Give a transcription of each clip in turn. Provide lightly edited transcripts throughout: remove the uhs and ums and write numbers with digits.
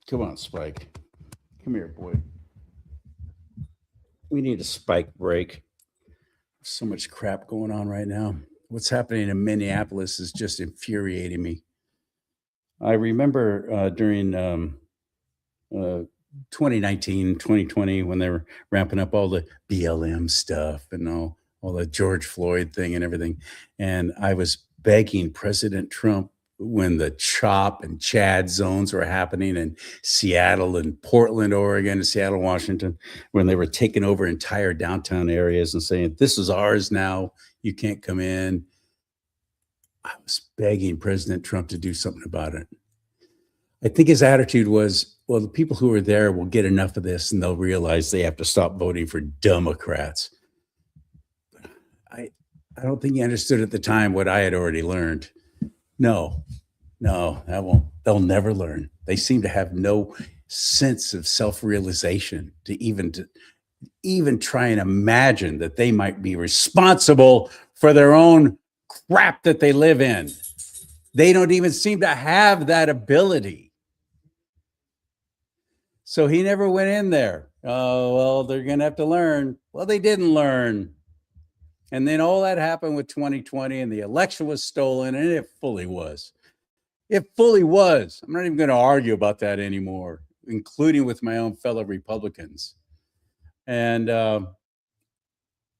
Come on, Spike. Come here, boy. We need a Spike break. So much crap going on right now. What's happening in Minneapolis is just infuriating me. I remember during 2019, 2020, when they were ramping up all the BLM stuff and all the George Floyd thing and everything. And I was begging President Trump when the CHOP and CHAD zones were happening in Seattle and Portland, Oregon, and Seattle, Washington, when they were taking over entire downtown areas and saying, this is ours now, you can't come in. I was begging President Trump to do something about it. I think his attitude was, well, the people who are there will get enough of this and they'll realize they have to stop voting for Democrats. I don't think he understood at the time what I had already learned. No, that won't. They'll never learn. They seem to have no sense of self-realization to even try and imagine that they might be responsible for their own crap that they live in. They don't even seem to have that ability. So he never went in there. Oh, well, they're going to have to learn. Well, they didn't learn. And then all that happened with 2020 and the election was stolen, and it fully was. It fully was. I'm not even going to argue about that anymore, including with my own fellow Republicans. And now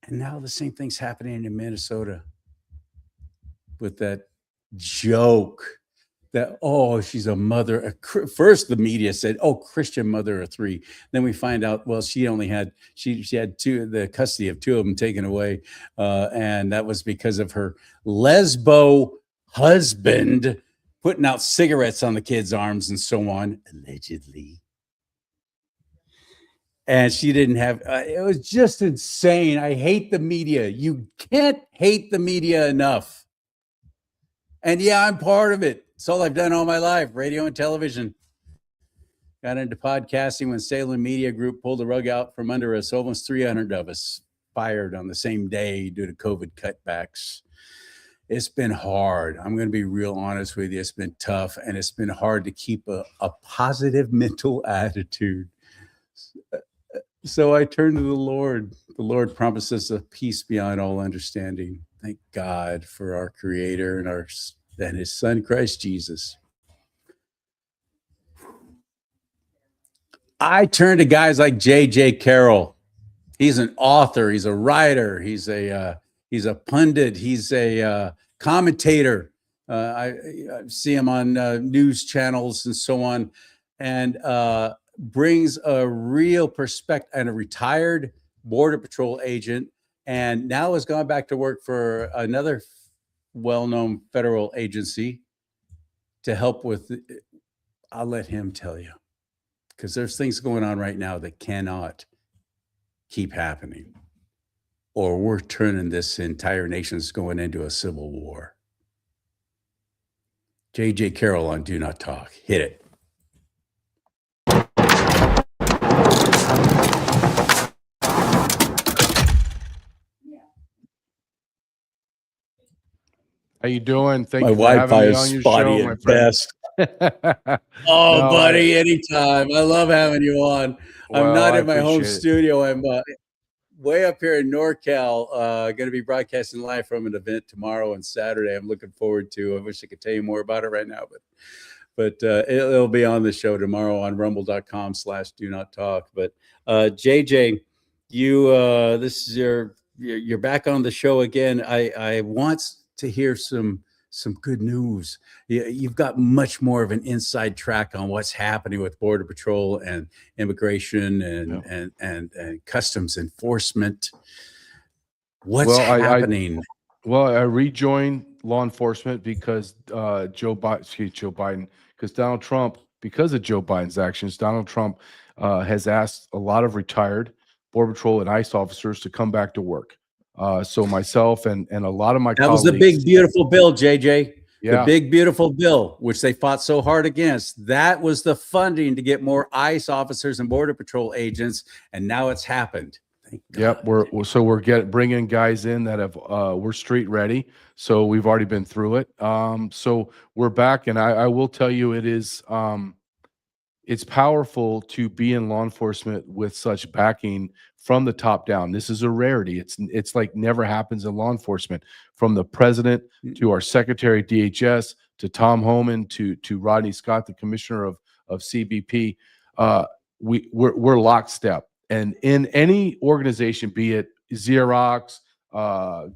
the same thing's happening in Minnesota with that joke that, oh, she's a mother. First, the media said, oh, Christian mother of three. Then we find out, well, she had the custody of two of them taken away. And that was because of her lesbo husband putting out cigarettes on the kids' arms and so on, allegedly. And she didn't have, it was just insane. I hate the media. You can't hate the media enough. And yeah, I'm part of it. It's all I've done all my life, radio and television. Got into podcasting when Salem Media Group pulled the rug out from under us. Almost 300 of us fired on the same day due to COVID cutbacks. It's been hard. I'm going to be real honest with you. It's been tough, and it's been hard to keep a positive mental attitude. So I turn to the Lord. The Lord promises a peace beyond all understanding. Thank God for our Creator and His Son, Christ Jesus. I turn to guys like J.J. Carrell. He's an author. He's a writer. He's a pundit. He's a commentator. I see him on news channels and so on, and brings a real perspective, and a retired Border Patrol agent, and now has gone back to work for another well-known federal agency to help with, I'll let him tell you, because there's things going on right now that cannot keep happening, or we're turning this entire nation's going into a civil war. J.J. Carrell on Do Not Talk. Hit it. How you doing? Thank my you for having Wi-Fi me is on your spotty show, my at friend. best. Oh, no, buddy, anytime. I love having you on. Well, I'm not in my home studio. I'm way up here in NorCal, going to be broadcasting live from an event tomorrow and Saturday. I'm looking forward to. I wish I could tell you more about it right now, but it'll be on the show tomorrow on rumble.com/do not talk. But JJ, you this is you're back on the show again. I want to hear some good news. You've got much more of an inside track on what's happening with Border Patrol and immigration and customs enforcement. What's happening? I rejoined law enforcement because Joe Biden, because Donald Trump, because of Joe Biden's actions, Donald Trump has asked a lot of retired Border Patrol and ICE officers to come back to work. So myself and a lot of my colleagues. That was the big, beautiful bill, JJ. Yeah. The big, beautiful bill, which they fought so hard against. That was the funding to get more ICE officers and Border Patrol agents, and now it's happened. Thank God. Yep, we're bringing guys in that have we're street ready. So we've already been through it. So we're back, and I will tell you, it it's powerful to be in law enforcement with such backing from the top down. This is a rarity. It's like never happens in law enforcement, from the president to our secretary DHS to Tom Homan to Rodney Scott, the commissioner of CBP. Uh, we're lockstep, and in any organization, be it Xerox,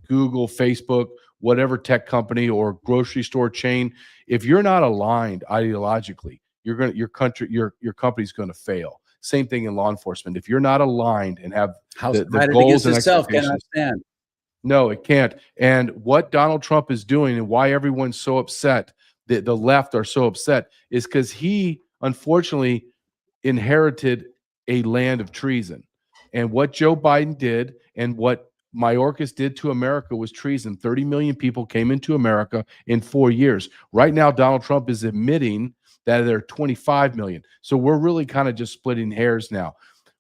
Google, Facebook, whatever tech company or grocery store chain, if you're not aligned ideologically, your company's gonna fail. Same thing in law enforcement. If you're not aligned and have House the divided goals against and itself cannot expectations, stand. no, it can't. And what Donald Trump is doing and why everyone's so upset, the left are so upset, is because he unfortunately inherited a land of treason. And what Joe Biden did and what Mayorkas did to America was treason. 30 million people came into America in 4 years. Right now, Donald Trump is admitting that there are 25 million. So we're really kind of just splitting hairs now.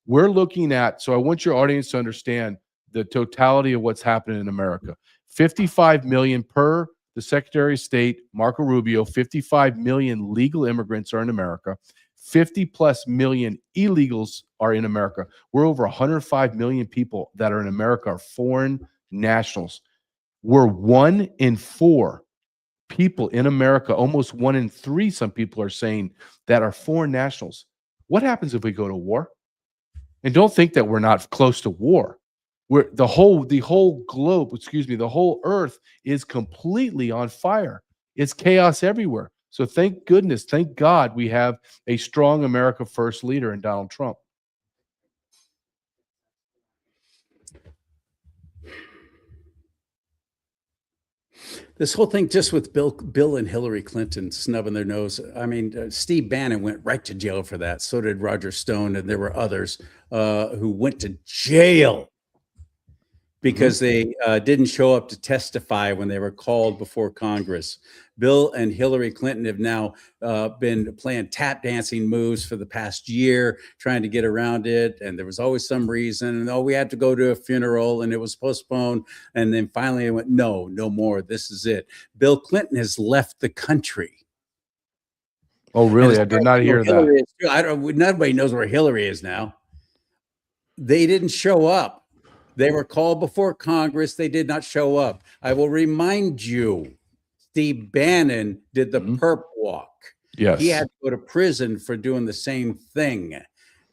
We're looking at, so I want your audience to understand the totality of what's happening in America. 55 million per the Secretary of State, Marco Rubio, 55 million legal immigrants are in America. 50 plus million illegals are in America. We're over 105 million people that are in America are foreign nationals. We're 1 in 4 people in America, almost 1 in 3, some people are saying, that are foreign nationals. What happens if we go to war? And don't think that we're not close to war. We're the whole globe, excuse me, the whole earth is completely on fire. It's chaos everywhere. So thank goodness, thank God we have a strong America first leader in Donald Trump. This whole thing just with Bill and Hillary Clinton snubbing their nose. I mean, Steve Bannon went right to jail for that. So did Roger Stone, and there were others who went to jail because they didn't show up to testify when they were called before Congress. Bill and Hillary Clinton have now been playing tap dancing moves for the past year, trying to get around it. And there was always some reason. And oh, we had to go to a funeral and it was postponed. And then finally it went, no, no more. This is it. Bill Clinton has left the country. Oh, really? I did not hear that. Nobody knows where Hillary is now. They didn't show up. They were called before Congress. They did not show up. I will remind you, Steve Bannon did the perp walk. Yes. He had to go to prison for doing the same thing.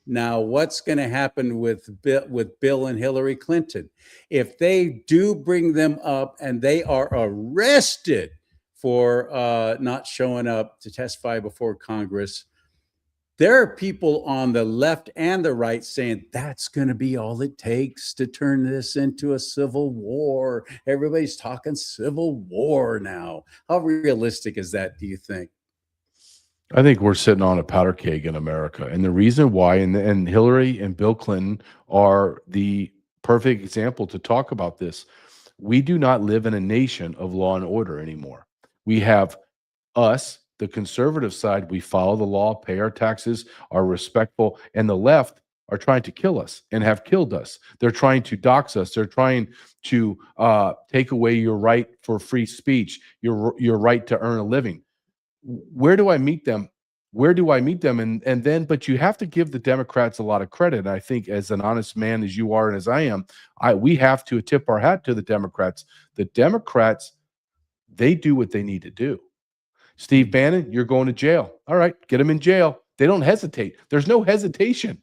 Now, what's going to happen with Bill and Hillary Clinton? If they do bring them up and they are arrested for not showing up to testify before Congress, there are people on the left and the right saying that's going to be all it takes to turn this into a civil war. Everybody's talking civil war now. How realistic is that, do you think? I think we're sitting on a powder keg in America. And the reason why, and Hillary and Bill Clinton are the perfect example to talk about this. We do not live in a nation of law and order anymore. We have us, the conservative side, we follow the law, pay our taxes, are respectful, and the left are trying to kill us and have killed us. They're trying to dox us. They're trying to take away your right for free speech, your right to earn a living. Where do I meet them? Where do I meet them? And then, but you have to give the Democrats a lot of credit. And I think, as an honest man as you are and as I am, we have to tip our hat to the Democrats. The Democrats, they do what they need to do. Steve Bannon, you're going to jail. All right, get him in jail. They don't hesitate. There's no hesitation.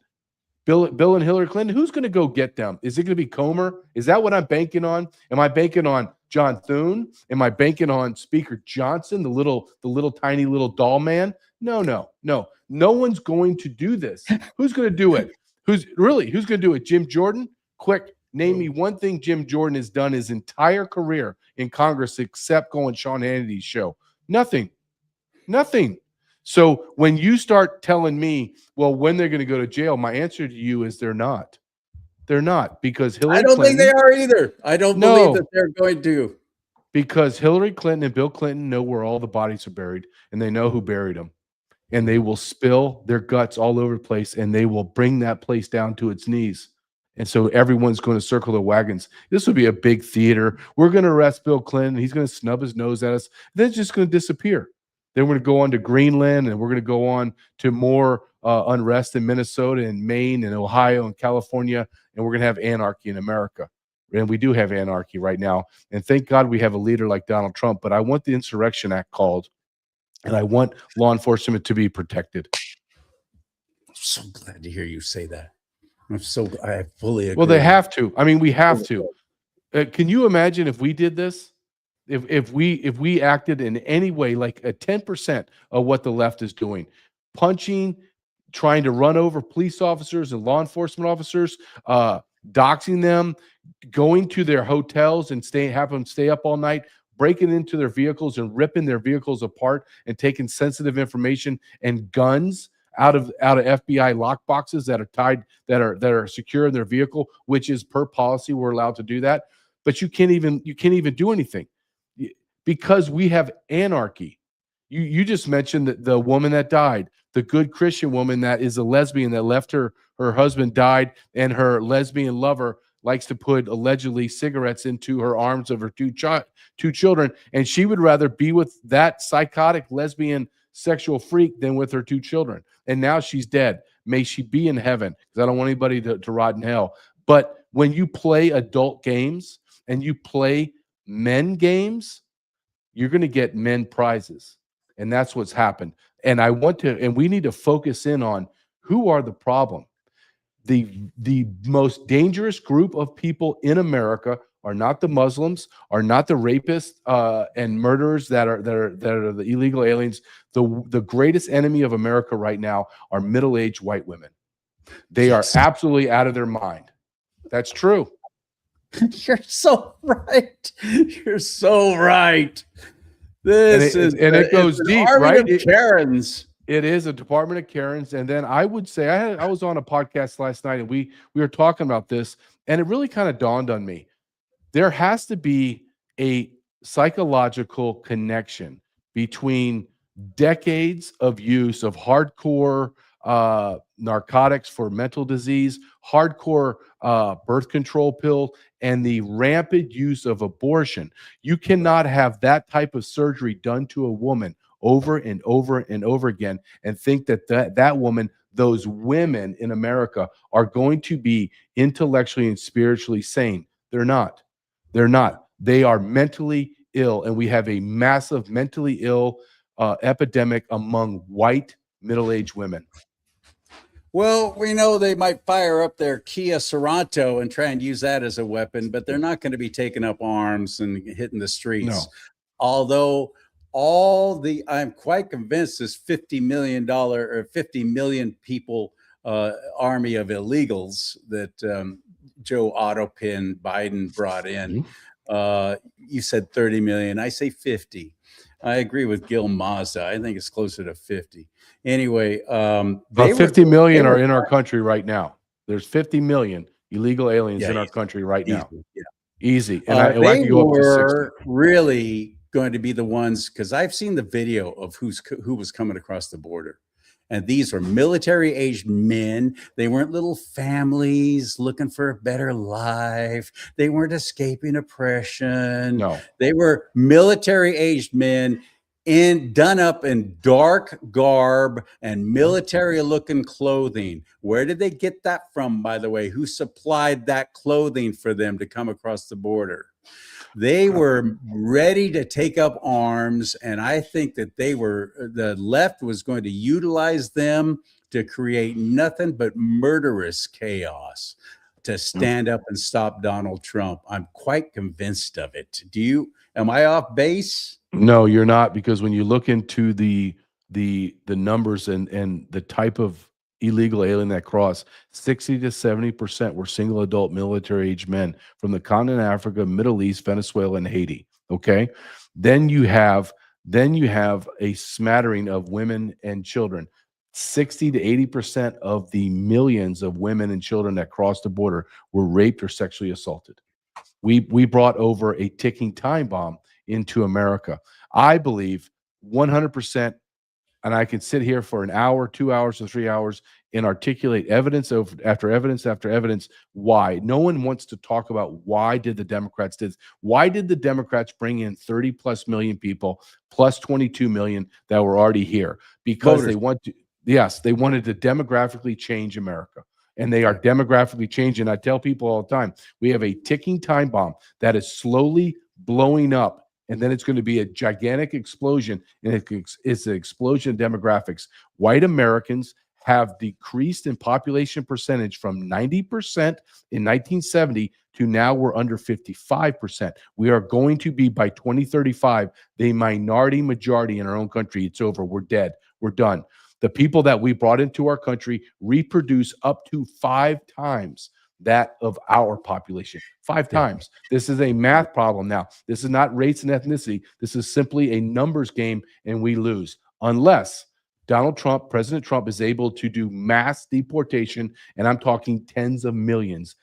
Bill and Hillary Clinton, who's going to go get them? Is it going to be Comer? Is that what I'm banking on? Am I banking on John Thune? Am I banking on Speaker Johnson, the little tiny little doll man? No. No one's going to do this. Who's going to do it? Who's going to do it? Jim Jordan? Quick, name me one thing Jim Jordan has done his entire career in Congress except go on Sean Hannity's show. Nothing. So when you start telling me, well, when they're going to go to jail, my answer to you is they're not. They're not, because Hillary Clinton. I don't think they are either. I don't believe that they're going to. Because Hillary Clinton and Bill Clinton know where all the bodies are buried, and they know who buried them. And they will spill their guts all over the place, and they will bring that place down to its knees. And so everyone's going to circle the wagons. This will be a big theater. We're going to arrest Bill Clinton. He's going to snub his nose at us. Then it's just going to disappear. Then we're going to go on to Greenland, and we're going to go on to more unrest in Minnesota and Maine and Ohio and California, and we're going to have anarchy in America. And we do have anarchy right now. And thank God we have a leader like Donald Trump. But I want the Insurrection Act called, and I want law enforcement to be protected. I'm so glad to hear you say that. I fully agree. Well, they have to. I mean, we have to. Can you imagine if we did this? If we acted in any way like a 10% of what the left is doing, punching, trying to run over police officers and law enforcement officers, doxing them, going to their hotels and have them stay up all night, breaking into their vehicles and ripping their vehicles apart and taking sensitive information and guns out of FBI lockboxes that are tied, that are secure in their vehicle, which is per policy we're allowed to do that. But you can't even do anything because we have anarchy. You just mentioned the woman that died, the good Christian woman that is a lesbian that left her husband died, and her lesbian lover likes to put allegedly cigarettes into her arms of her two children, and she would rather be with that psychotic lesbian sexual freak than with her two children. And now she's dead. May she be in heaven, because I don't want anybody to rot in hell. But when you play adult games and you play men games, you're going to get men prizes. And that's what's happened. And we need to focus in on who are the problem. The most dangerous group of people in America are not the Muslims, are not the rapists and murderers that are the illegal aliens. The greatest enemy of America right now are middle-aged white women. They are absolutely out of their mind. That's true. You're so right. You're so right. It goes deep, right? Karens. It is a department of Karens. And then I would say I was on a podcast last night, and we were talking about this, and it really kind of dawned on me. There has to be a psychological connection between decades of use of hardcore narcotics for mental disease, hardcore birth control pill, and the rampant use of abortion. You cannot have that type of surgery done to a woman over and over and over again and think that woman, those women in America, are going to be intellectually and spiritually sane. They're not. They're not. They are mentally ill, and we have a massive mentally ill epidemic among white middle-aged women. Well, we know they might fire up their Kia Sorento and try and use that as a weapon, but they're not going to be taking up arms and hitting the streets. No. Although I'm quite convinced this $50 million or 50 million people army of illegals that Joe Autopin Biden brought in. You said 30 million. I say 50. I agree with Gil Mazda. I think it's closer to 50. Anyway, 50 million are in our country right now. There's 50 million illegal aliens in our country right now. Yeah. Easy. And I can go up to 60. Really going to be the ones, because I've seen the video of who was coming across the border. And these were military-aged men. They weren't little families looking for a better life. They weren't escaping oppression. No. They were military-aged men done up in dark garb and military-looking clothing. Where did they get that from, by the way? Who supplied that clothing for them to come across the border? They were ready to take up arms, and I think that the left was going to utilize them to create nothing but murderous chaos to stand up and stop Donald Trump. I'm quite convinced of it. Am I off base? No, you're not, because when you look into the numbers and the type of illegal alien that crossed, 60 to 70% were single adult military age men from the continent of Africa, Middle East, Venezuela, and Haiti. Okay. Then you have a smattering of women and children. 60 to 80% of the millions of women and children that crossed the border were raped or sexually assaulted. We brought over a ticking time bomb into America. I believe 100%. And I can sit here for an hour, 2 hours, or 3 hours and articulate evidence after evidence after evidence why. No one wants to talk about why did the Democrats do this. Why did the Democrats bring in 30+ million people plus 22 million that were already here? Because Yes, they wanted to demographically change America, and they are demographically changing. I tell people all the time, we have a ticking time bomb that is slowly blowing up, and then it's going to be a gigantic explosion, and it's an explosion of demographics. White Americans have decreased in population percentage from 90% in 1970 to now we're under 55%. We are going to be, by 2035, the minority majority in our own country. It's over. We're dead. We're done. The people that we brought into our country reproduce up to 5 times that of our population. 5 times. This is a math problem now. This is not race and ethnicity. This is simply a numbers game, and we lose unless President Trump, is able to do mass deportation, and I'm talking tens of millions.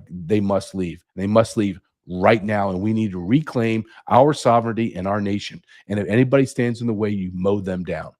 They must leave. They must leave right now, and we need to reclaim our sovereignty and our nation. And if anybody stands in the way, you mow them down.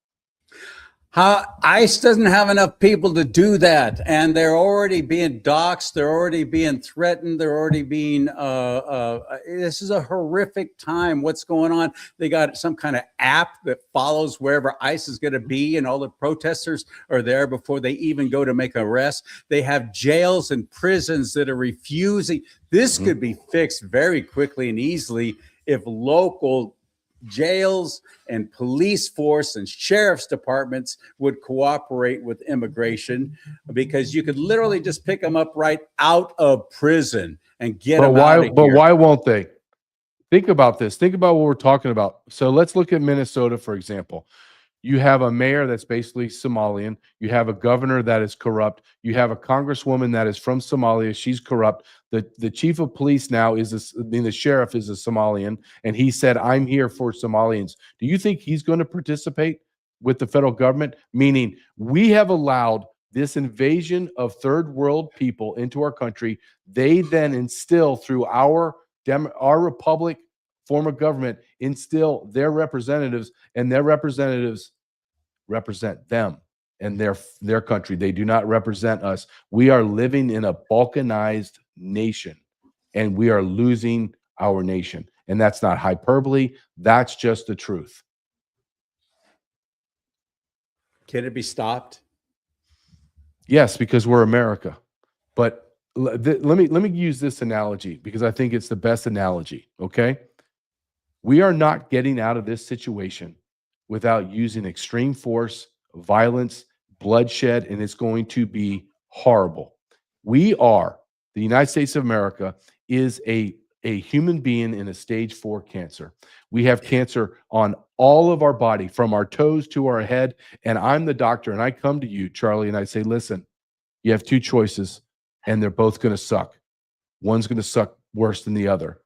ICE doesn't have enough people to do that, and they're already being doxxed. They're already being threatened. They're already being. This is a horrific time. What's going on? They got some kind of app that follows wherever ICE is going to be, and all the protesters are there before they even go to make arrests. They have jails and prisons that are refusing. This could be fixed very quickly and easily if local jails and police force and sheriff's departments would cooperate with immigration, because you could literally just pick them up right out of prison and get them out of here. But why won't they? Think about this. Think about what we're talking about. So let's look at Minnesota, for example. You have a mayor that's basically Somalian. You have a governor that is corrupt. You have a congresswoman that is from Somalia. She's corrupt. The chief of police now the sheriff is a Somalian, and he said, "I'm here for Somalians." Do you think he's going to participate with the federal government? Meaning, we have allowed this invasion of third world people into our country. They then instill through our republic form of government, instill their representatives, and their representatives represent them and their country. They do not represent us. We are living in a balkanized nation, and we are losing our nation. And that's not hyperbole. That's just the truth. Can it be stopped? Yes, because we're America. But let me use this analogy because I think it's the best analogy, okay? We are not getting out of this situation without using extreme force, violence, bloodshed, and it's going to be horrible. The United States of America is a human being in a stage 4 cancer. We have cancer on all of our body, from our toes to our head. And I'm the doctor, and I come to you, CharLee, and I say, listen, you have 2 choices, and they're both going to suck. One's going to suck worse than the other.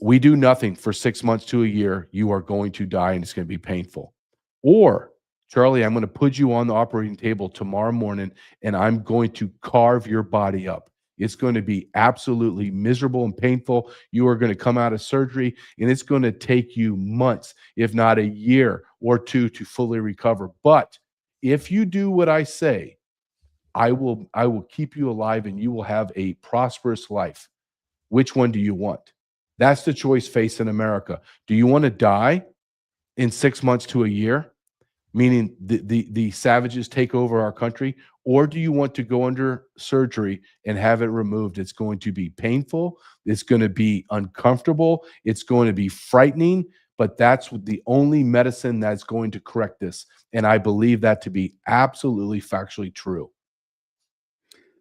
We do nothing for 6 months to a year, you are going to die, and it's going to be painful. Or, CharLee, I'm going to put you on the operating table tomorrow morning, and I'm going to carve your body up. It's going to be absolutely miserable and painful. You are going to come out of surgery, and it's going to take you months, if not a year or 2, to fully recover. But if you do what I say, I will keep you alive, and you will have a prosperous life. Which one do you want? That's the choice facing America. Do you want to die in 6 months to a year, meaning the savages take over our country, or do you want to go under surgery and have it removed? It's going to be painful. It's going to be uncomfortable. It's going to be frightening, but that's the only medicine that's going to correct this. And I believe that to be absolutely factually true.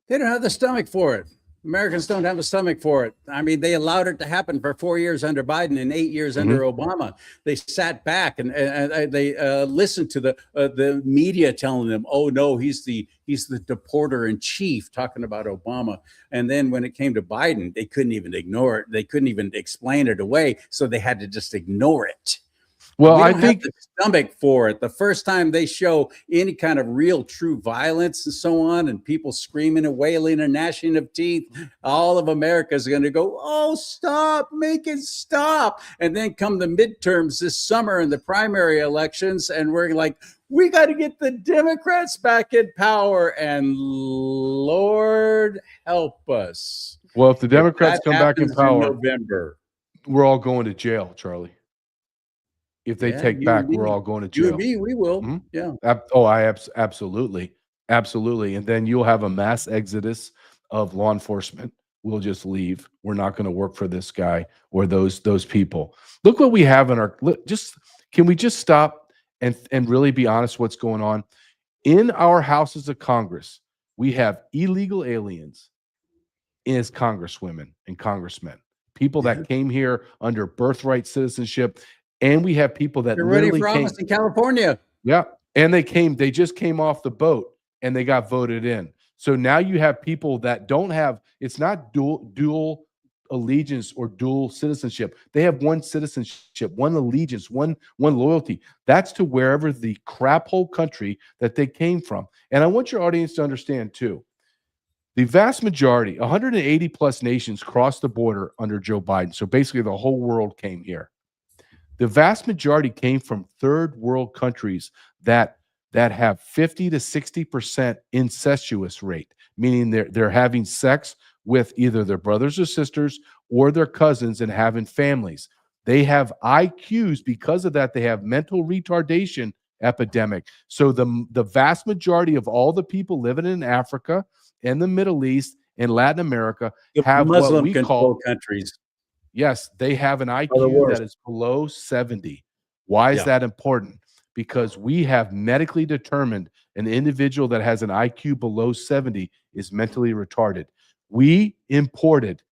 They don't have the stomach for it. Americans don't have a stomach for it. I mean, they allowed it to happen for 4 years under Biden and 8 years under Obama. They sat back and they listened to the media telling them, "Oh no, he's the deporter in chief," talking about Obama. And then when it came to Biden, they couldn't even ignore it. They couldn't even explain it away, so they had to just ignore it. Well, I think the stomach for it. The first time they show any kind of real, true violence and so on, and people screaming and wailing and gnashing of teeth, all of America is going to go, "Oh, stop, make it stop!" And then come the midterms this summer and the primary elections, and we're like, we got to get the Democrats back in power, and Lord help us. Well, if the Democrats come back in power, November, we're all going to jail, CharLee. If they Yeah, take you and back, we're me. all going to You and jail. me, we will. Mhm. Yeah. Absolutely, absolutely. And then you'll have a mass exodus of law enforcement. We'll just leave. We're not going to work for this guy or those people. Look what we have in our. Just can we just stop and really be honest? What's going on in our houses of Congress? We have illegal aliens as congresswomen and congressmen, people Yeah. that came here under birthright citizenship, and we have people that You're running literally for office came. in California. Yeah. And they just came off the boat and they got voted in. So now you have people that don't have, it's not dual allegiance or dual citizenship. They have one citizenship, one allegiance, one loyalty. That's to wherever the crap hole country that they came from. And I want your audience to understand too. The vast majority, 180 plus nations crossed the border under Joe Biden. So basically the whole world came here. The vast majority came from third world countries that have 50 to 60% incestuous rate, meaning they're having sex with either their brothers or sisters or their cousins and having families. They have IQs because of that. They have mental retardation epidemic. So the vast majority of all the people living in Africa and the Middle East and Latin America The have what Muslim we call. controlled countries Yes, they have an are the IQ that worst. is below 70. Why is Yeah. that important? Because we have medically determined an individual that has an IQ below 70 is mentally retarded. We imported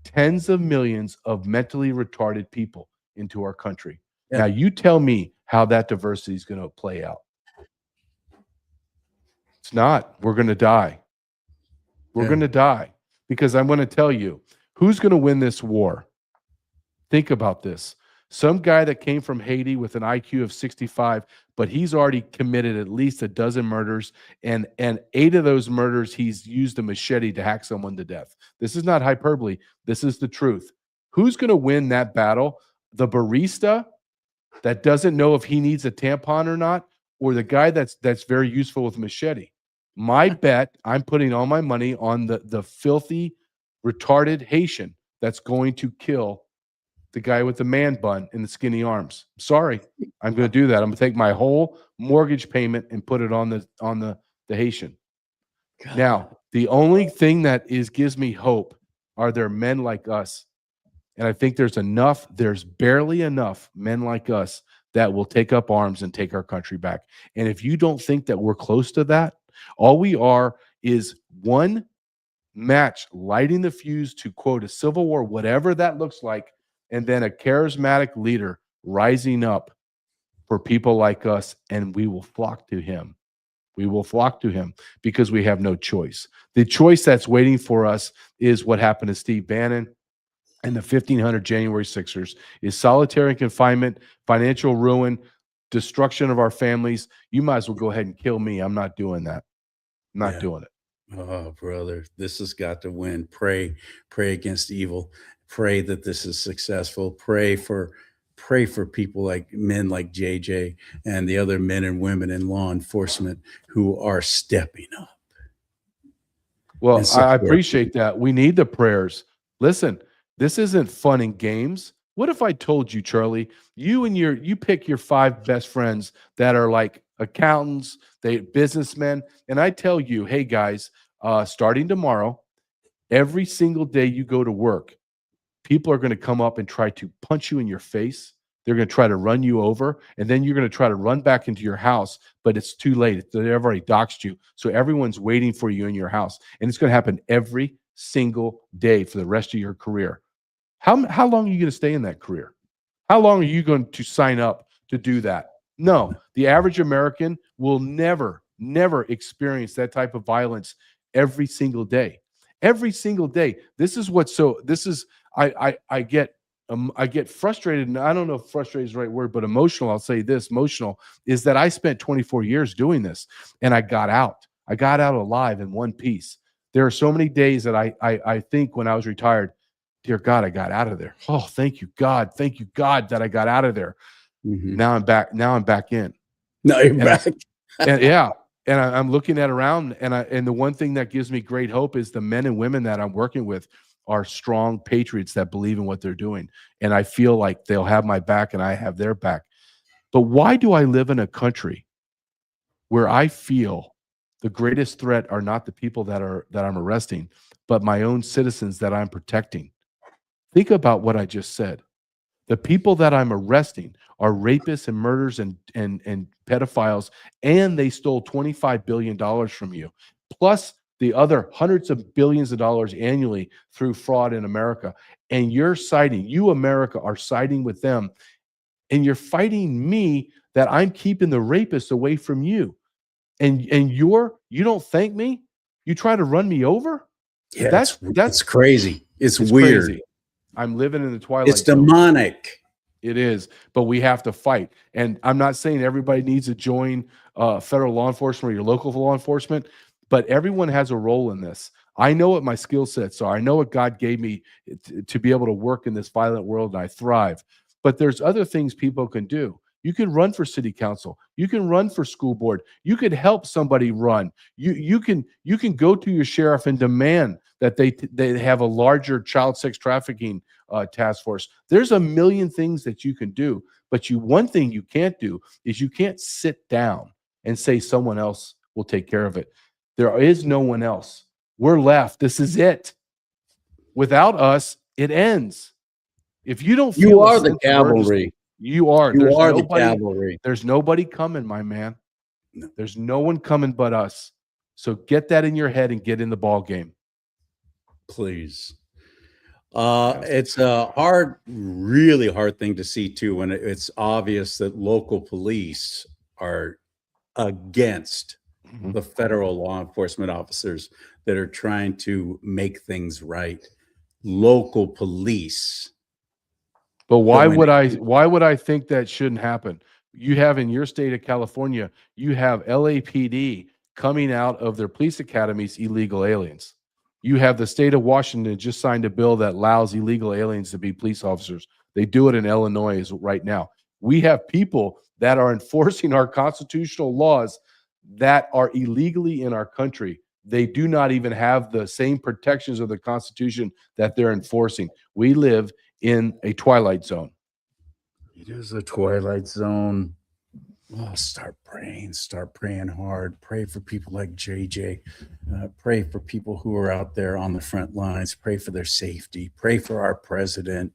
tens of millions of mentally retarded people into our country. Yeah. Now, you tell me how that diversity is going to play out. It's not. We're going to die. We're Yeah. going to die because I'm going to tell you who's going to win this war. Think about this. Some guy that came from Haiti with an IQ of 65, but he's already committed at least a dozen murders, and 8 of those murders he's used a machete to hack someone to death. This is not hyperbole. This is the truth. Who's going to win that battle? The barista that doesn't know if he needs a tampon or not, or the guy that's very useful with machete? My bet, I'm putting all my money on the filthy, retarded Haitian that's going to kill the guy with the man bun and the skinny arms. Sorry, I'm going to do that. I'm going to take my whole mortgage payment and put it on the Haitian. God. Now, the only thing that gives me hope are there men like us. And I think there's barely enough men like us that will take up arms and take our country back. And if you don't think that we're close to that, all we are is one match lighting the fuse to quote a civil war, whatever that looks like, and then a charismatic leader rising up for people like us, and we will flock to him. We will flock to him because we have no choice. The choice that's waiting for us is what happened to Steve Bannon and the 1,500 January Sixers is solitary confinement, financial ruin, destruction of our families. You might as well go ahead and kill me. I'm not doing that. I'm not Yeah. doing it. Oh, brother, this has got to win. Pray against evil. Pray that this is successful. Pray for people like men like JJ and the other men and women in law enforcement who are stepping up. Well, And I support. appreciate that. We need the prayers. Listen, this isn't fun and games. What if I told you, CharLee, you pick your 5 best friends that are like accountants, they businessmen, and I tell you, hey guys, starting tomorrow, every single day you go to work, people are going to come up and try to punch you in your face. They're going to try to run you over, and then you're going to try to run back into your house, but it's too late. They've already doxed you. So everyone's waiting for you in your house. And it's going to happen every single day for the rest of your career. How long are you going to stay in that career? How long are you going to sign up to do that? No, the average American will never experience that type of violence every single day. Every single day. This is I get frustrated, and I don't know if frustrated is the right word, but emotional. I'll say this: emotional is that I spent 24 years doing this, and I got out. I got out alive in one piece. There are so many days that I think when I was retired, dear God, I got out of there. Oh, thank you, God. Thank you, God, that I got out of there. Mhm. Now I'm back. Now I'm back in. No, you're And back. I'm looking at around, and the one thing that gives me great hope is the men and women that I'm working with are strong patriots that believe in what they're doing, and I feel like they'll have my back and I have their back. But why do I live in a country where I feel the greatest threat are not the people that I'm arresting, but my own citizens that I'm protecting? Think about what I just said. The people that I'm arresting are rapists and murderers and pedophiles, and they stole $25 billion from you, plus the other hundreds of billions of dollars annually through fraud in America. And you, America, are siding with them, and you're fighting me that I'm keeping the rapists away from you. And you don't thank me? You try to run me over? Yeah, it's That's crazy. It's it's weird. crazy. I'm living in the It's twilight zone. demonic. It is, but we have to fight. And I'm not saying everybody needs to join federal law enforcement or your local law enforcement, but everyone has a role in this. I know what my skill sets are. I know what God gave me to be able to work in this violent world, and I thrive. But there's other things people can do. You can run for city council. You can run for school board. You can help somebody run. You can go to your sheriff and demand that they have a larger child sex trafficking task force. There's a million things that you can do, but one thing you can't do is you can't sit down and say someone else will take care of it. There is no one else. We're left. This is it. Without us, it ends. If you don't You feel a are the sense of urgency, cavalry. you are. You are the cavalry. There's nobody coming, my man. No. There's no one coming but us. So get that in your head and get in the ball game. Please. Yes. It's a hard, really hard thing to see too when it's obvious that local police are against Mhm. the federal law enforcement officers that are trying to make things right. Local police. But going why would I think that shouldn't happen? You have in your state of California, you have LAPD coming out of their police academies illegal aliens. You have the state of Washington just signed a bill that allows illegal aliens to be police officers. They do it in Illinois right now. We have people that are enforcing our constitutional laws that are illegally in our country. They do not even have the same protections of the Constitution that they're enforcing. We live in a twilight zone. It is a twilight zone. Oh, start praying hard. Pray for people like JJ. Pray for people who are out there on the front lines. Pray for their safety. Pray for our president.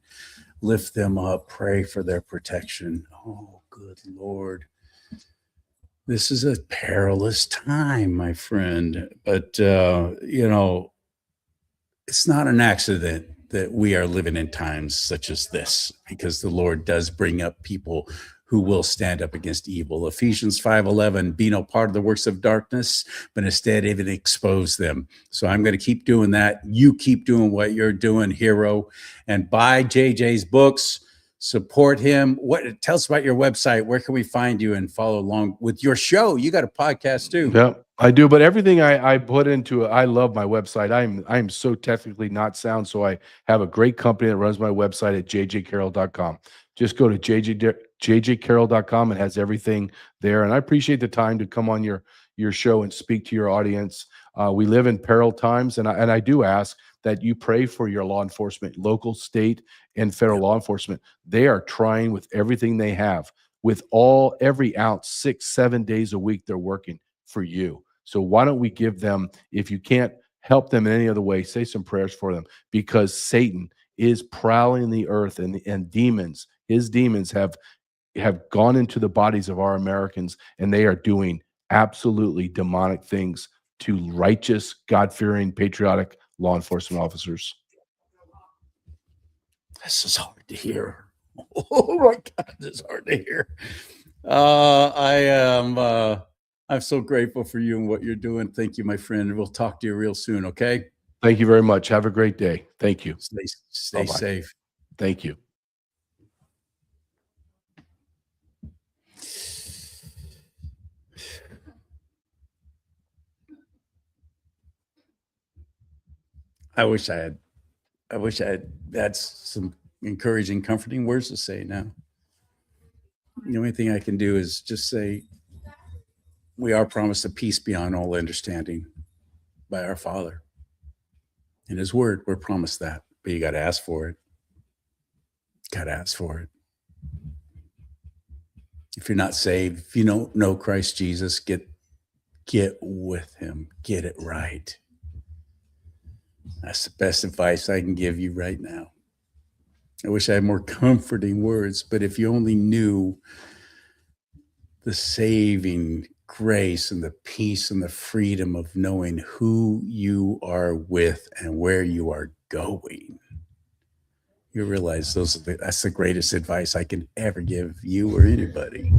Lift them up. Pray for their protection. Oh, good Lord. This is a perilous time, my friend. But, it's not an accident that we are living in times such as this, because the Lord does bring up people who will stand up against evil. Ephesians 5:11, be no part of the works of darkness, but instead even expose them. So I'm going to keep doing that. You keep doing what you're doing, hero, and buy JJ's books. Support him. Tell us about your website. Where can we find you and follow along with your show? You got a podcast too. Yeah, I do. But everything I put into it, I love my website. I'm so technically not sound. So I have a great company that runs my website at jjcarrell.com. Just go to jjcarrell.com. It has everything there. And I appreciate the time to come on your show and speak to your audience. We live in peril times, and I do ask that you pray for your law enforcement, local, state, and federal law enforcement. They are trying with everything they have, with every ounce, 6-7 days a week. They're working for you. So why don't we give them, if you can't help them in any other way, say some prayers for them, because Satan is prowling the earth, and demons, his demons have gone into the bodies of our Americans, and they are doing absolutely demonic things to righteous, God-fearing, patriotic law enforcement officers. This is hard to hear. Oh my God, this is hard to hear. I'm so grateful for you and what you're doing. Thank you, my friend. We'll talk to you real soon. Okay. Thank you very much. Have a great day. Thank you. Stay Bye-bye. safe. Thank you. I wish I had some encouraging, comforting words to say now. The only thing I can do is just say, we are promised a peace beyond all understanding by our Father. In His Word, we're promised that, but you got to ask for it. Got to ask for it. If you're not saved, if you don't know Christ Jesus, get with him. Get it right. That's the best advice I can give you right now. I wish I had more comforting words, but if you only knew the saving grace and the peace and the freedom of knowing who you are with and where you are going, you realize that's the greatest advice I can ever give you or anybody.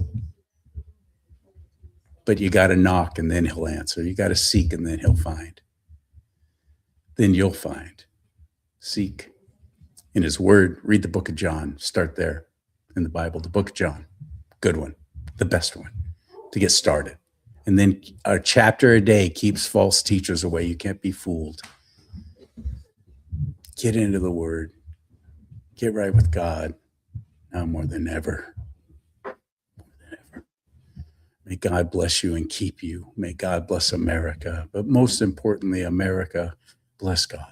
But you got to knock and then he'll answer. You got to seek and then he'll find. Then you'll find. Seek in his word. Read the book of John. Start there in the Bible, the book of John. Good one, the best one to get started. And then a chapter a day keeps false teachers away. You can't be fooled. Get into the word. Get right with God now more than ever. May God bless you and keep you. May God bless America. But most importantly, America, bless God.